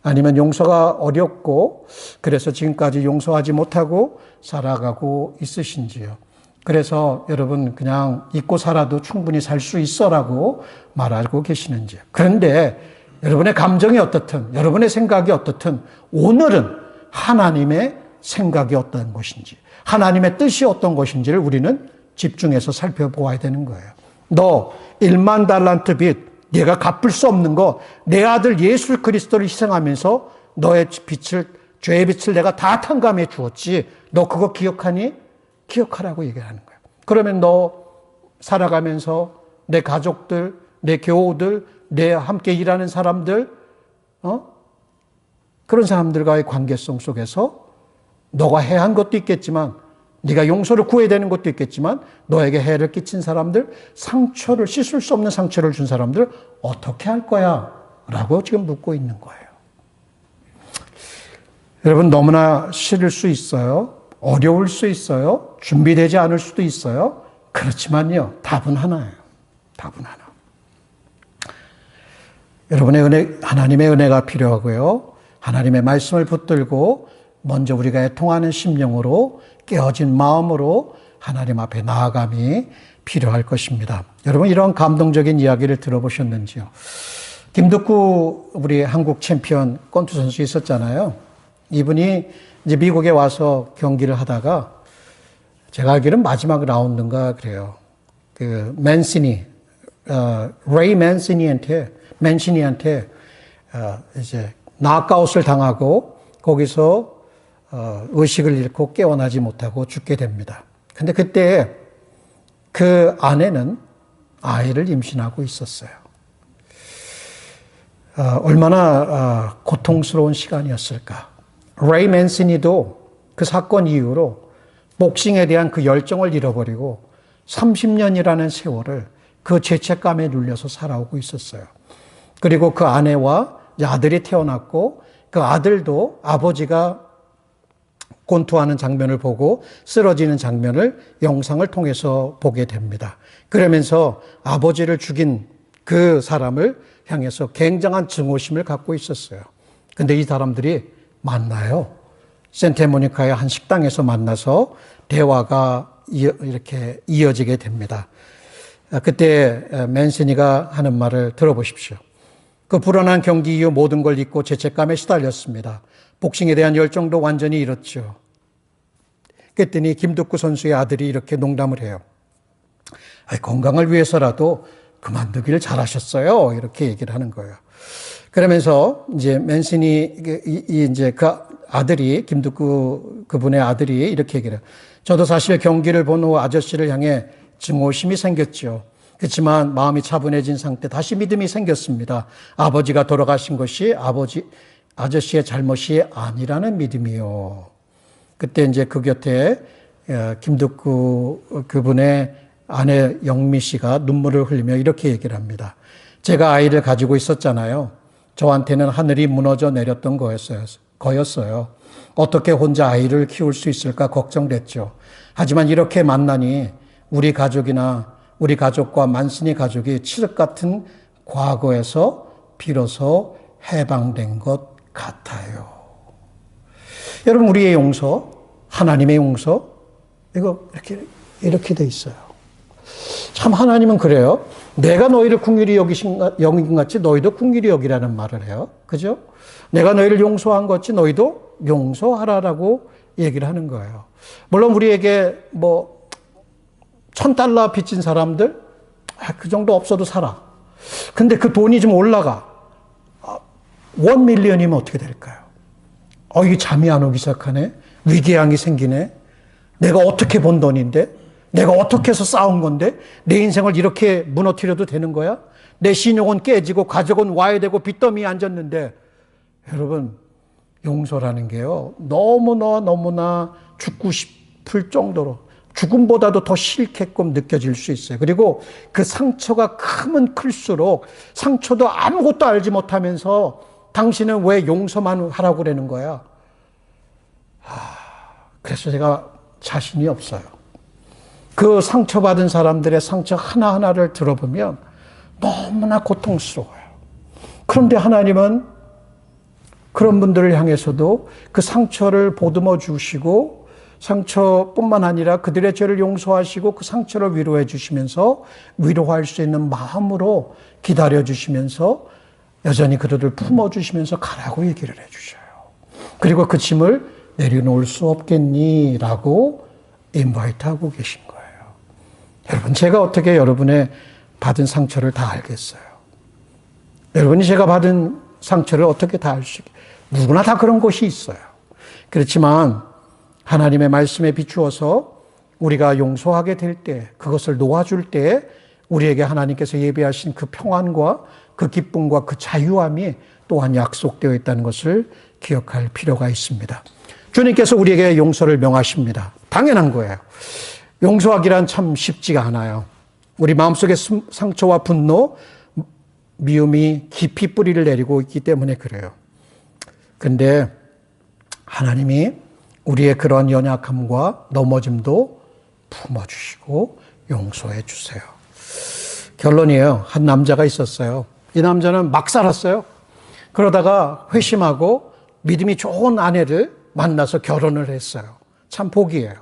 아니면 용서가 어렵고 그래서 지금까지 용서하지 못하고 살아가고 있으신지요? 그래서 여러분 그냥 잊고 살아도 충분히 살 수 있어라고 말하고 계시는지요? 그런데 여러분의 감정이 어떻든 여러분의 생각이 어떻든 오늘은 하나님의 생각이 어떤 것인지 하나님의 뜻이 어떤 것인지를 우리는 집중해서 살펴보아야 되는 거예요. 너 1만 달란트 빚 네가 갚을 수 없는 거, 내 아들 예수 그리스도를 희생하면서 너의 빚을, 죄의 빚을 내가 다 탕감해 주었지. 너 그거 기억하니? 기억하라고 얘기하는 거예요. 그러면 너 살아가면서 내 가족들, 내 교우들, 내 함께 일하는 사람들, 그런 사람들과의 관계성 속에서 너가 해야 한 것도 있겠지만 네가 용서를 구해야 되는 것도 있겠지만 너에게 해를 끼친 사람들, 상처를 씻을 수 없는 상처를 준 사람들 어떻게 할 거야? 라고 지금 묻고 있는 거예요. 여러분 너무나 싫을 수 있어요. 어려울 수 있어요. 준비되지 않을 수도 있어요. 그렇지만요. 답은 하나예요. 답은 하나. 여러분의 은혜, 하나님의 은혜가 필요하고요. 하나님의 말씀을 붙들고 먼저 우리가 애통하는 심령으로 깨어진 마음으로 하나님 앞에 나아감이 필요할 것입니다. 여러분 이런 감동적인 이야기를 들어보셨는지요? 김덕구 우리 한국 챔피언 권투 선수 있었잖아요. 이분이 이제 미국에 와서 경기를 하다가 제가 알기로는 마지막 라운드인가 그래요. 그 맨시니, 레이 맨시니한테 이제 낙아웃을 당하고 거기서 의식을 잃고 깨어나지 못하고 죽게 됩니다. 근데 그때 그 아내는 아이를 임신하고 있었어요. 얼마나 고통스러운 시간이었을까. 레이 맨시니도 그 사건 이후로 복싱에 대한 그 열정을 잃어버리고 30년이라는 세월을 그 죄책감에 눌려서 살아오고 있었어요. 그리고 그 아내와 아들이 태어났고 그 아들도 아버지가 권투하는 장면을 보고 쓰러지는 장면을 영상을 통해서 보게 됩니다. 그러면서 아버지를 죽인 그 사람을 향해서 굉장한 증오심을 갖고 있었어요. 근데 이 사람들이 만나요. 산타모니카의 한 식당에서 만나서 대화가 이렇게 이어지게 됩니다. 그때 맨시니가 하는 말을 들어보십시오. 그 불안한 경기 이후 모든 걸 잊고 죄책감에 시달렸습니다. 복싱에 대한 열정도 완전히 잃었죠. 그랬더니 김덕구 선수의 아들이 이렇게 농담을 해요. 건강을 위해서라도 그만두기를 잘하셨어요. 이렇게 얘기를 하는 거예요. 그러면서 이제 맨슨이 이제 그 아들이 김덕구 그분의 아들이 이렇게 얘기를 해요. 저도 사실 경기를 본 후 아저씨를 향해 증오심이 생겼죠. 그렇지만 마음이 차분해진 상태 다시 믿음이 생겼습니다. 아버지가 돌아가신 것이 아저씨의 잘못이 아니라는 믿음이요. 그때 이제 그 곁에 김덕구 그분의 아내 영미 씨가 눈물을 흘리며 이렇게 얘기를 합니다. 제가 아이를 가지고 있었잖아요. 저한테는 하늘이 무너져 내렸던 거였어요. 어떻게 혼자 아이를 키울 수 있을까 걱정됐죠. 하지만 이렇게 만나니 우리 가족과 만순이 가족이 칠흑 같은 과거에서 비로소 해방된 것 같아요. 여러분, 우리의 용서, 하나님의 용서, 이거 이렇게 돼 있어요. 참 하나님은 그래요. 내가 너희를 긍휼히 여긴 같이 너희도 긍휼히 여기라는 말을 해요. 그죠? 내가 너희를 용서한 것 같이 너희도 용서하라라고 얘기를 하는 거예요. 물론 우리에게 뭐 $1,000 빚진 사람들 그 정도 없어도 살아. 근데 그 돈이 좀 올라가. 1 밀리언이면 어떻게 될까요? 이게 잠이 안 오기 시작하네. 위궤양이 생기네. 내가 어떻게 번 돈인데? 내가 어떻게 해서 쌓은 건데? 내 인생을 이렇게 무너뜨려도 되는 거야? 내 신용은 깨지고 가족은 와야 되고 빚더미에 앉았는데 여러분, 용서라는 게요. 너무나 죽고 싶을 정도로 죽음보다도 더 싫게끔 느껴질 수 있어요. 그리고 그 상처가 크면 클수록 상처도 아무것도 알지 못하면서 당신은 왜 용서만 하라고 그러는 거야? 그래서 제가 자신이 없어요. 그 상처받은 사람들의 상처 하나하나를 들어보면 너무나 고통스러워요. 그런데 하나님은 그런 분들을 향해서도 그 상처를 보듬어 주시고 상처뿐만 아니라 그들의 죄를 용서하시고 그 상처를 위로해 주시면서 위로할 수 있는 마음으로 기다려 주시면서 여전히 그들을 품어주시면서 가라고 얘기를 해주셔요. 그리고 그 짐을 내려놓을 수 없겠니? 라고 인바이트하고 계신 거예요. 여러분, 제가 어떻게 여러분의 받은 상처를 다 알겠어요? 여러분이 제가 받은 상처를 어떻게 다 알 수 있겠어요? 누구나 다 그런 것이 있어요. 그렇지만 하나님의 말씀에 비추어서 우리가 용서하게 될 때, 그것을 놓아줄 때 우리에게 하나님께서 예비하신 그 평안과 그 기쁨과 그 자유함이 또한 약속되어 있다는 것을 기억할 필요가 있습니다. 주님께서 우리에게 용서를 명하십니다. 당연한 거예요. 용서하기란 참 쉽지가 않아요. 우리 마음속에 상처와 분노, 미움이 깊이 뿌리를 내리고 있기 때문에 그래요. 근데 하나님이 우리의 그런 연약함과 넘어짐도 품어주시고 용서해 주세요. 결론이에요. 한 남자가 있었어요. 이 남자는 막 살았어요. 그러다가 회심하고 믿음이 좋은 아내를 만나서 결혼을 했어요. 참 복이에요.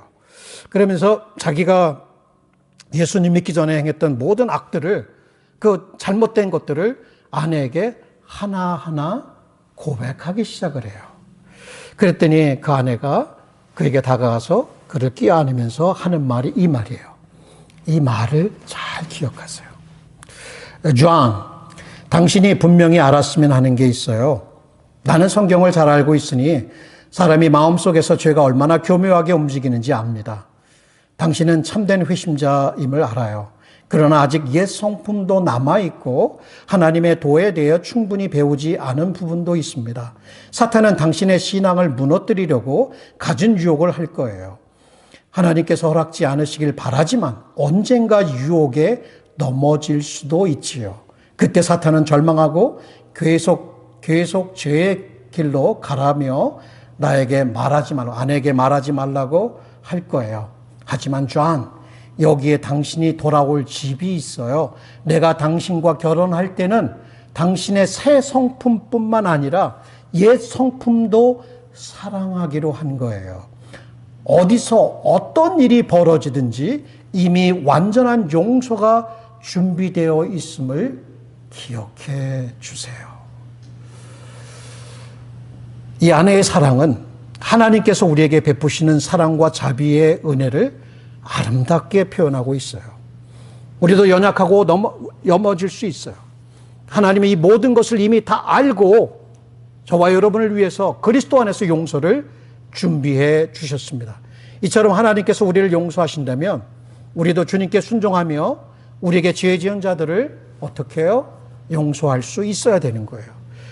그러면서 자기가 예수님 믿기 전에 행했던 모든 악들을, 그 잘못된 것들을 아내에게 하나하나 고백하기 시작을 해요. 그랬더니 그 아내가 그에게 다가가서 그를 끼어안으면서 하는 말이 이 말이에요. 이 말을 잘 기억하세요. 존, 당신이 분명히 알았으면 하는 게 있어요. 나는 성경을 잘 알고 있으니 사람이 마음속에서 죄가 얼마나 교묘하게 움직이는지 압니다. 당신은 참된 회심자임을 알아요. 그러나 아직 옛 성품도 남아있고 하나님의 도에 대해 충분히 배우지 않은 부분도 있습니다. 사탄은 당신의 신앙을 무너뜨리려고 갖은 유혹을 할 거예요. 하나님께서 허락지 않으시길 바라지만 언젠가 유혹에 넘어질 수도 있지요. 그때 사탄은 절망하고 계속 죄의 길로 가라며 나에게 말하지 말라고, 아내에게 말하지 말라고 할 거예요. 하지만 존, 여기에 당신이 돌아올 집이 있어요. 내가 당신과 결혼할 때는 당신의 새 성품뿐만 아니라 옛 성품도 사랑하기로 한 거예요. 어디서 어떤 일이 벌어지든지 이미 완전한 용서가 준비되어 있음을 기억해 주세요. 이 아내의 사랑은 하나님께서 우리에게 베푸시는 사랑과 자비의 은혜를 아름답게 표현하고 있어요. 우리도 연약하고 넘어질 수 있어요. 하나님이 이 모든 것을 이미 다 알고 저와 여러분을 위해서 그리스도 안에서 용서를 준비해 주셨습니다. 이처럼 하나님께서 우리를 용서하신다면 우리도 주님께 순종하며 우리에게 죄 지은 자들을 어떻게 해요? 용서할 수 있어야 되는 거예요.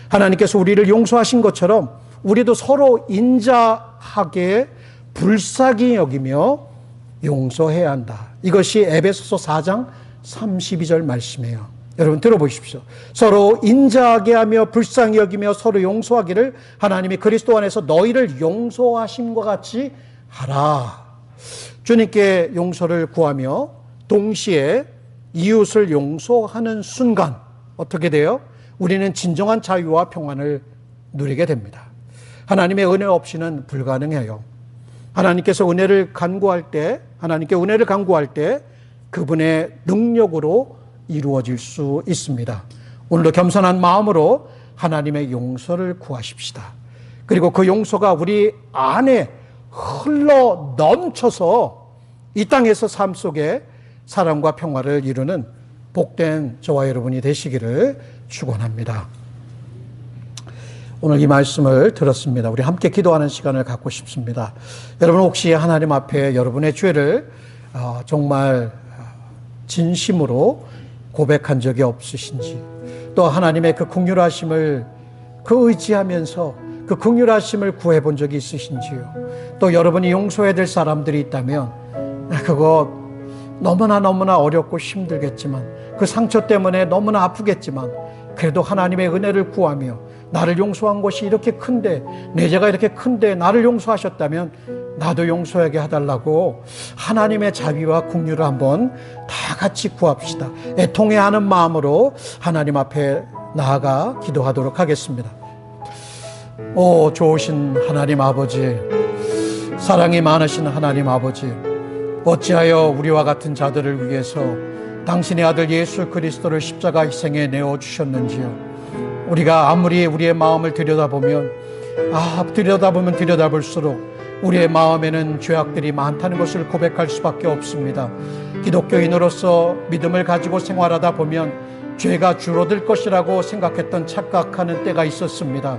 하나님께서 우리를 용서하신 것처럼 우리도 서로 인자하게 불쌍히 여기며 용서해야 한다. 이것이 에베소서 4장 32절 말씀이에요. 여러분 들어보십시오. 서로 인자하게 하며 불쌍히 여기며 서로 용서하기를 하나님이 그리스도 안에서 너희를 용서하심과 같이 하라. 주님께 용서를 구하며 동시에 이웃을 용서하는 순간 어떻게 돼요? 우리는 진정한 자유와 평안을 누리게 됩니다. 하나님의 은혜 없이는 불가능해요. 하나님께서 은혜를 간구할 때, 하나님께 은혜를 간구할 때 그분의 능력으로 이루어질 수 있습니다. 오늘도 겸손한 마음으로 하나님의 용서를 구하십시다. 그리고 그 용서가 우리 안에 흘러 넘쳐서 이 땅에서 삶 속에 사랑과 평화를 이루는 복된 저와 여러분이 되시기를 축원합니다. 오늘 이 말씀을 들었습니다. 우리 함께 기도하는 시간을 갖고 싶습니다. 여러분 혹시 하나님 앞에 여러분의 죄를 정말 진심으로 고백한 적이 없으신지, 또 하나님의 그 긍휼하심을 의지하면서 그 긍휼하심을 구해본 적이 있으신지요. 또 여러분이 용서해야 될 사람들이 있다면 그거 너무나 어렵고 힘들겠지만, 그 상처 때문에 너무나 아프겠지만 그래도 하나님의 은혜를 구하며 나를 용서한 것이 이렇게 큰데, 내 죄가 이렇게 큰데 나를 용서하셨다면 나도 용서하게 해달라고 하나님의 자비와 긍휼을 한번 다 같이 구합시다. 애통해하는 마음으로 하나님 앞에 나아가 기도하도록 하겠습니다. 오 좋으신 하나님 아버지, 사랑이 많으신 하나님 아버지, 어찌하여 우리와 같은 자들을 위해서 당신의 아들 예수 그리스도를 십자가 희생에 내어주셨는지요. 우리가 아무리 우리의 마음을 들여다보면 들여다볼수록 우리의 마음에는 죄악들이 많다는 것을 고백할 수밖에 없습니다. 기독교인으로서 믿음을 가지고 생활하다 보면 죄가 줄어들 것이라고 생각했던 착각하는 때가 있었습니다.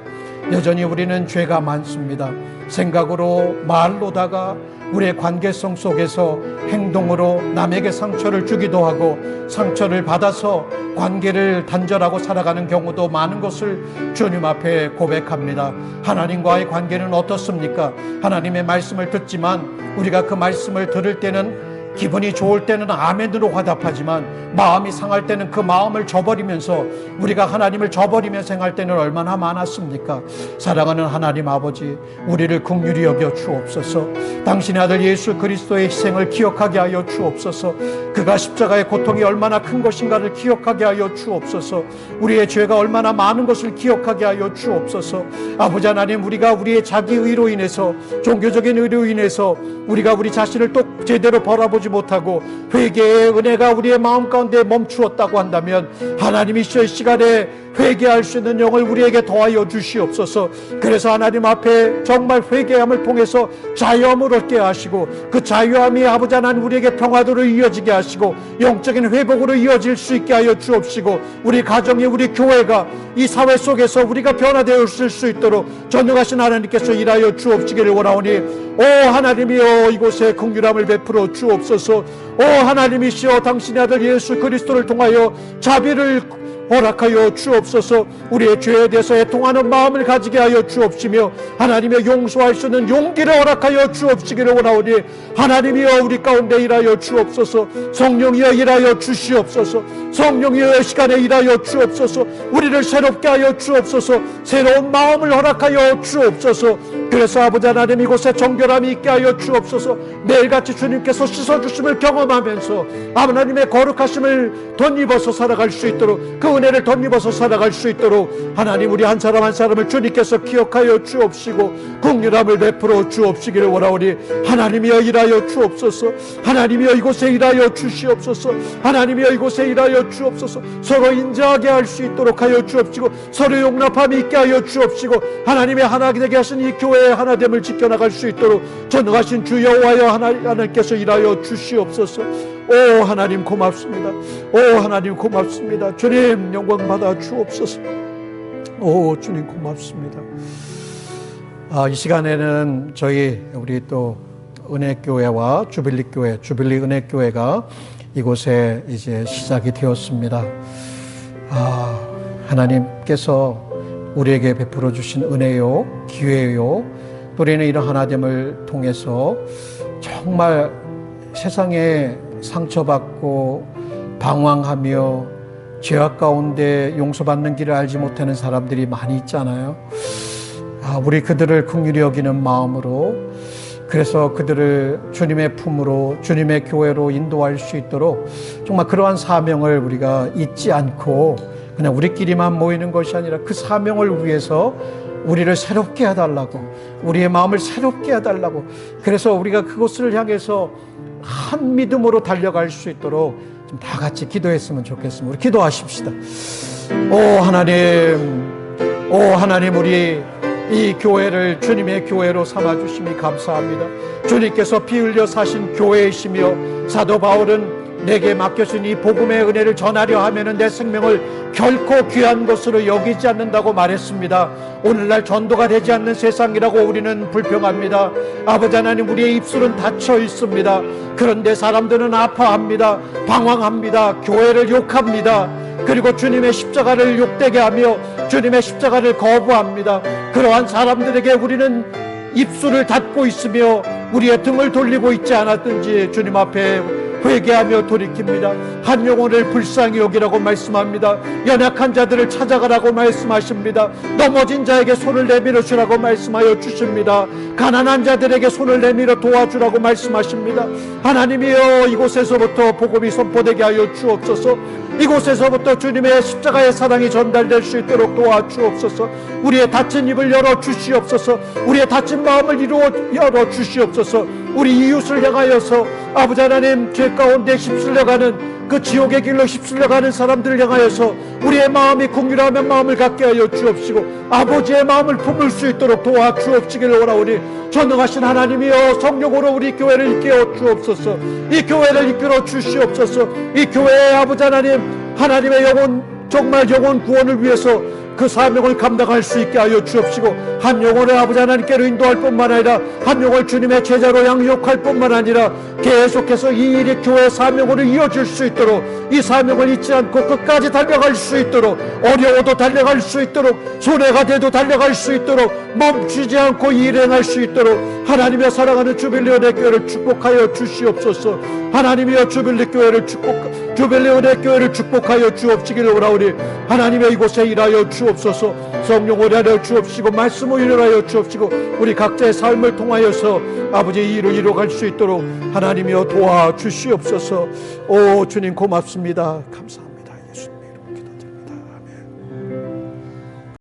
여전히 우리는 죄가 많습니다. 생각으로, 말로다가 우리의 관계성 속에서 행동으로 남에게 상처를 주기도 하고 상처를 받아서 관계를 단절하고 살아가는 경우도 많은 것을 주님 앞에 고백합니다. 하나님과의 관계는 어떻습니까? 하나님의 말씀을 듣지만 우리가 그 말씀을 들을 때는 기분이 좋을 때는 아멘으로 화답하지만 마음이 상할 때는 그 마음을 저버리면서 우리가 하나님을 저버리면서 행할 때는 얼마나 많았습니까? 사랑하는 하나님 아버지, 우리를 긍휼히 여겨 주옵소서. 당신의 아들 예수 그리스도의 희생을 기억하게 하여 주옵소서. 그가 십자가의 고통이 얼마나 큰 것인가를 기억하게 하여 주옵소서. 우리의 죄가 얼마나 많은 것을 기억하게 하여 주옵소서. 아버지 하나님, 우리가 우리의 자기 의로 인해서, 종교적인 의로 인해서 우리가 우리 자신을 또 제대로 바라보지 못하고 회개의 은혜가 우리의 마음 가운데 멈추었다고 한다면 하나님이 이 시간에 회개할 수 있는 영을 우리에게 더하여 주시옵소서. 그래서 하나님 앞에 정말 회개함을 통해서 자유함을 얻게 하시고 그 자유함이 아버지 하나님 우리에게 평화도로 이어지게 하시고 영적인 회복으로 이어질 수 있게 하여 주옵시고 우리 가정이, 우리 교회가 이 사회 속에서 우리가 변화되었을 수 있도록 전능하신 하나님께서 일하여 주옵시기를 원하오니, 오 하나님이여 이곳에 긍휼함을 베풀어 주옵소서. 오 하나님이시여 당신의 아들 예수 그리스도를 통하여 자비를 허락하여 주옵소서. 우리의 죄에 대해서 애통하는 마음을 가지게 하여 주옵시며 하나님의 용서할 수 있는 용기를 허락하여 주옵시기를 원하오니, 하나님이여 우리 가운데 일하여 주옵소서. 성령이여 일하여 주시옵소서. 성령이여 이 시간에 일하여 주옵소서. 우리를 새롭게 하여 주옵소서. 새로운 마음을 허락하여 주옵소서. 그래서 아버지 하나님 이곳에 정결함이 있게 하여 주옵소서. 매일같이 주님께서 씻어주심을 경험하면서 하나님의 거룩하심을 덧입어서 살아갈 수 있도록, 그 은혜를 덧입어서 살아갈 수 있도록 하나님 우리 한 사람 한 사람을 주님께서 기억하여 주옵시고 긍휼함을 베풀어 주옵시기를 원하오니 하나님이여 일하여 주옵소서. 하나님이여 이곳에 일하여 주시옵소서. 하나님이여 이곳에 일하여 주옵소서. 서로 인자하게 할 수 있도록 하여 주옵시고 서로 용납함이 있게 하여 주옵시고 하나님의 하나 되게 하신 이 교회의 하나됨을 지켜나갈 수 있도록 전능하신 주 여호와여 하나님께서 일하여 주시옵소서. 오 하나님 고맙습니다. 오 하나님 고맙습니다. 주님 영광 받아 주옵소서. 오 주님 고맙습니다. 이 시간에는 저희 우리 또 은혜교회와 주빌리교회, 주빌리 은혜교회가 이곳에 이제 시작이 되었습니다. 하나님께서 우리에게 베풀어 주신 은혜요, 기회요, 또 우리는 이런 하나됨을 통해서 정말 세상에 상처받고 방황하며 죄악 가운데 용서받는 길을 알지 못하는 사람들이 많이 있잖아요. 우리 그들을 긍휼히 여기는 마음으로, 그래서 그들을 주님의 품으로, 주님의 교회로 인도할 수 있도록 정말 그러한 사명을 우리가 잊지 않고 그냥 우리끼리만 모이는 것이 아니라 그 사명을 위해서 우리를 새롭게 해달라고, 우리의 마음을 새롭게 해달라고, 그래서 우리가 그곳을 향해서 한 믿음으로 달려갈 수 있도록 좀 다 같이 기도했으면 좋겠습니다. 우리 기도하십시다. 오 하나님 우리 이 교회를 주님의 교회로 삼아주심이 감사합니다. 주님께서 피 흘려 사신 교회이시며 사도 바울은 내게 맡겨진 이 복음의 은혜를 전하려 하면은 내 생명을 결코 귀한 것으로 여기지 않는다고 말했습니다. 오늘날 전도가 되지 않는 세상이라고 우리는 불평합니다. 아버지 하나님 우리의 입술은 닫혀 있습니다. 그런데 사람들은 아파합니다. 방황합니다. 교회를 욕합니다. 그리고 주님의 십자가를 욕되게 하며 주님의 십자가를 거부합니다. 그러한 사람들에게 우리는 입술을 닫고 있으며 우리의 등을 돌리고 있지 않았든지 주님 앞에 회개하며 돌이킵니다. 한 영혼을 불쌍히 여기라고 말씀합니다. 연약한 자들을 찾아가라고 말씀하십니다. 넘어진 자에게 손을 내밀어 주라고 말씀하여 주십니다. 가난한 자들에게 손을 내밀어 도와주라고 말씀하십니다. 하나님이여 이곳에서부터 복음이 선포되게 하여 주옵소서. 이곳에서부터 주님의 십자가의 사랑이 전달될 수 있도록 도와주옵소서. 우리의 닫힌 입을 열어 주시옵소서. 우리의 닫힌 마음을 열어 주시옵소서. 우리 이웃을 향하여서 아버지 하나님 죄 가운데 휩쓸려가는 그 지옥의 길로 휩쓸려가는 사람들을 향하여서 우리의 마음이 긍휼하면 마음을 갖게 하여 주옵시고 아버지의 마음을 품을 수 있도록 도와주옵시기를 원하오니 전능하신 하나님이여 성령으로 우리 교회를 이끌어 주옵소서. 이 교회를 이끌어 주시옵소서. 이 교회의 아버지 하나님의 영혼, 정말 영혼 구원을 위해서 그 사명을 감당할 수 있게 하여 주옵시고 한 영혼을 아버지 하나님께로 인도할 뿐만 아니라 한 영혼을 주님의 제자로 양육할 뿐만 아니라 계속해서 이 일이 교회의 사명으로 이어질 수 있도록 이 사명을 잊지 않고 끝까지 달려갈 수 있도록 어려워도 달려갈 수 있도록 손해가 돼도 달려갈 수 있도록 멈추지 않고 일행할 수 있도록 하나님의 사랑하는 주빌리 은혜교회를 축복하여 주시옵소서. 하나님이여 주빌리 은혜교회를 축복하여 주옵시기를 원하오니 하나님의 이곳에 일하여 주옵소서. 성령을 하여 주옵시고 말씀을 일하여 주옵시고 우리 각자의 삶을 통하여서 아버지 이 일을 이루어갈 수 있도록 하나님이여 도와주시옵소서. 오 주님 고맙습니다. 감사합니다.